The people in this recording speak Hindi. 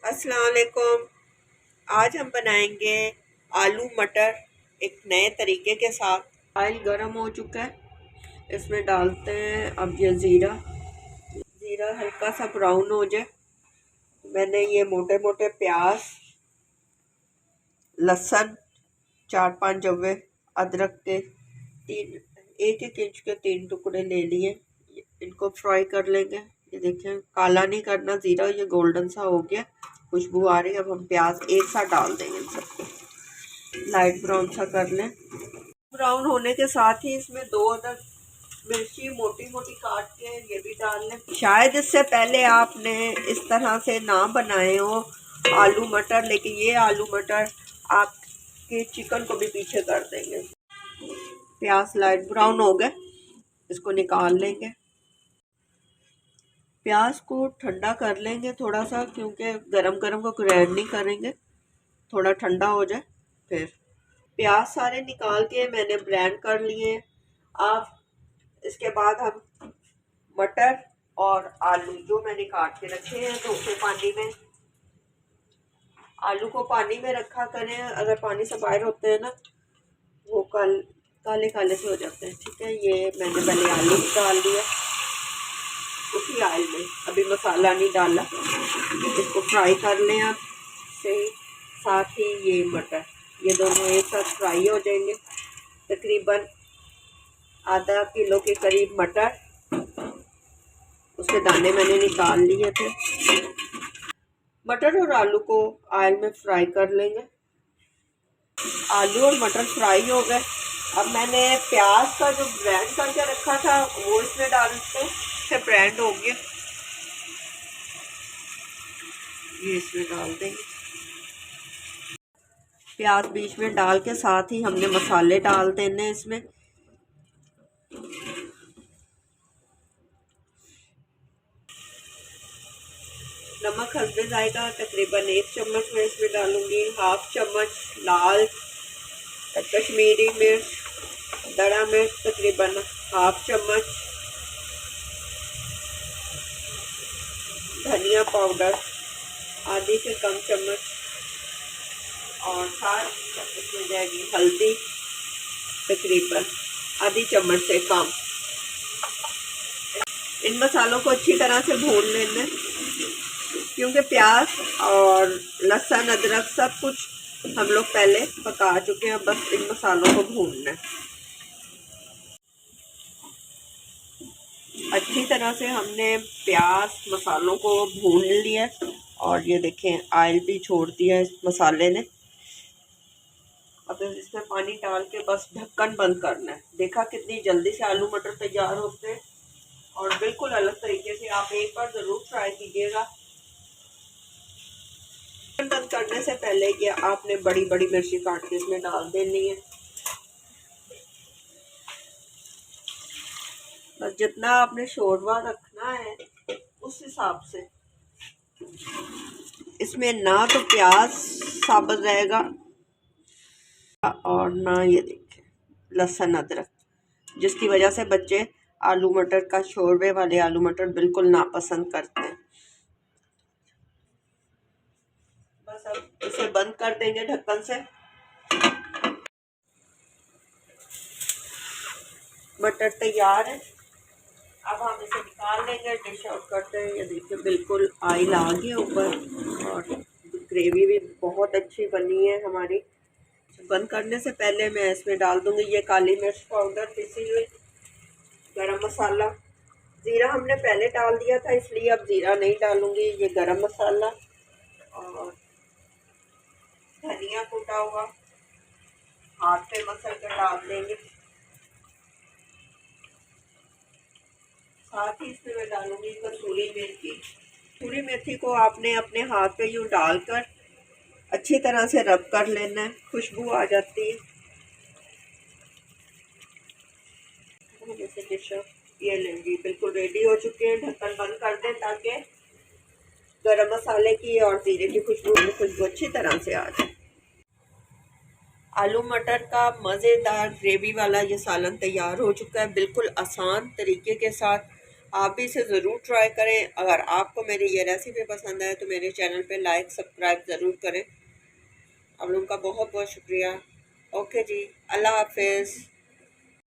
अस्सलाम वालेकुम। आज हम बनाएंगे आलू मटर एक नए तरीके के साथ। ऑयल गरम हो चुका है, इसमें डालते हैं अब ये ज़ीरा। ज़ीरा हल्का सा ब्राउन हो जाए, मैंने ये मोटे मोटे प्याज, लहसुन, 4-5 जवे अदरक के एक एक इंच के 3 टुकड़े ले लिए। इनको फ्राई कर लेंगे। ये देखें, काला नहीं करना ज़ीरा, ये गोल्डन सा हो गया, खुशबू आ रही है। अब हम प्याज एक साथ डाल देंगे, इन सबको लाइट ब्राउन सा कर लें। ब्राउन होने के साथ ही इसमें 2 अदर मिर्ची मोटी मोटी काट के ये भी डाल लें। शायद इससे पहले आपने इस तरह से ना बनाए हो आलू मटर, लेकिन ये आलू मटर आपके चिकन को भी पीछे कर देंगे। प्याज लाइट ब्राउन हो गए, इसको निकाल लेंगे। प्याज को ठंडा कर लेंगे थोड़ा सा, क्योंकि गरम गरम को ग्राइंड नहीं करेंगे, थोड़ा ठंडा हो जाए फिर। प्याज सारे निकाल के मैंने ब्लेंड कर लिए। अब इसके बाद हम मटर और आलू जो मैंने काट के रखे हैं धो के पानी में, आलू को पानी में रखा करें, अगर पानी से बाहर होते हैं ना वो काले काले से हो जाते हैं। ठीक है, ये मैंने पहले आलू डाल दिया उसी ऑयल में, अभी मसाला नहीं डाला। इसको फ्राई कर लें आप सही, साथ ही ये मटर, ये दोनों एक साथ फ्राई हो जाएंगे। तकरीबन आधा किलो के करीब मटर, उसके दाने मैंने निकाल लिए थे। मटर और आलू को ऑयल में फ्राई कर लेंगे। आलू और मटर फ्राई हो गए। अब मैंने प्याज का जो ब्लेंड करके रखा था वो इसमें डालते से ब्लेंड हो गया, ये इसमें डाल देंगे। प्याज बीच में डाल के साथ ही हमने मसाले डाल देने इसमें। नमक हस्बे जाएगा, तकरीबन 1 चम्मच मैं इसमें डालूंगी। 1/2 चम्मच लाल कश्मीरी मिर्च, दड़ा मिर्च तकरीबन 1/2 चम्मच, धनिया पाउडर आधी से कम चम्मच, और साथ इसमें जाएगी हल्दी तकरीबन आधी चम्मच से कम। इन मसालों को अच्छी तरह से भून लेना, क्योंकि प्याज और लहसुन अदरक सब कुछ हम लोग पहले पका चुके हैं। बस इन मसालों को भूनना है अच्छी तरह से। हमने प्याज मसालों को भून लिया और ये देखें ऑयल भी छोड़ दिया इस मसाले ने। अब इसमें पानी डाल के बस ढक्कन बंद करना है। देखा कितनी जल्दी से आलू मटर तैयार होते हैं, और बिल्कुल अलग तरीके से। आप एक बार ज़रूर ट्राई कीजिएगा। बंद करने से पहले ये आपने बड़ी बड़ी मिर्ची काट के इसमें डाल देनी है। बस जितना आपने शोरबा रखना है उस हिसाब से। इसमें ना तो प्याज साबुत रहेगा और ना ये देखें लहसुन अदरक, जिसकी वजह से बच्चे आलू मटर का शोरबे वाले आलू मटर बिल्कुल नापसंद करते हैं। बस अब इसे बंद कर देंगे ढक्कन से। मटर तैयार है, अब हम इसे निकाल लेंगे, डिश आउट करते हैं। ये देखिए बिल्कुल ऑयल आ गया ऊपर, और ग्रेवी भी बहुत अच्छी बनी है हमारी। बंद करने से पहले मैं इसमें डाल दूंगी ये काली मिर्च पाउडर, पिसी हुई, गरम मसाला। ज़ीरा हमने पहले डाल दिया था, इसलिए अब ज़ीरा नहीं डालूंगी। ये गरम मसाला और धनिया कूटा हुआ हाथ पे मसल कर डाल देंगे। साथ ही इसमें मैं डालूंगी कसूरी मेथी। कसूरी मेथी को आपने अपने हाथ पे यूँ डालकर अच्छी तरह से रब कर लेना है, खुशबू आ जाती है। जैसे डिश ये लेंगी बिल्कुल रेडी हो चुके हैं। ढक्कन बंद कर दें ताकि गरम मसाले की और जीरे की खुशबू अच्छी तरह से आ जाए। आलू मटर का मज़ेदार ग्रेवी वाला ये सालन तैयार हो चुका है, बिल्कुल आसान तरीके के साथ। आप भी इसे ज़रूर ट्राई करें। अगर आपको मेरी ये रेसिपी पसंद आए तो मेरे चैनल पे लाइक सब्सक्राइब ज़रूर करें। आप लोगों का बहुत बहुत शुक्रिया। ओके जी, अल्लाह हाफिज़।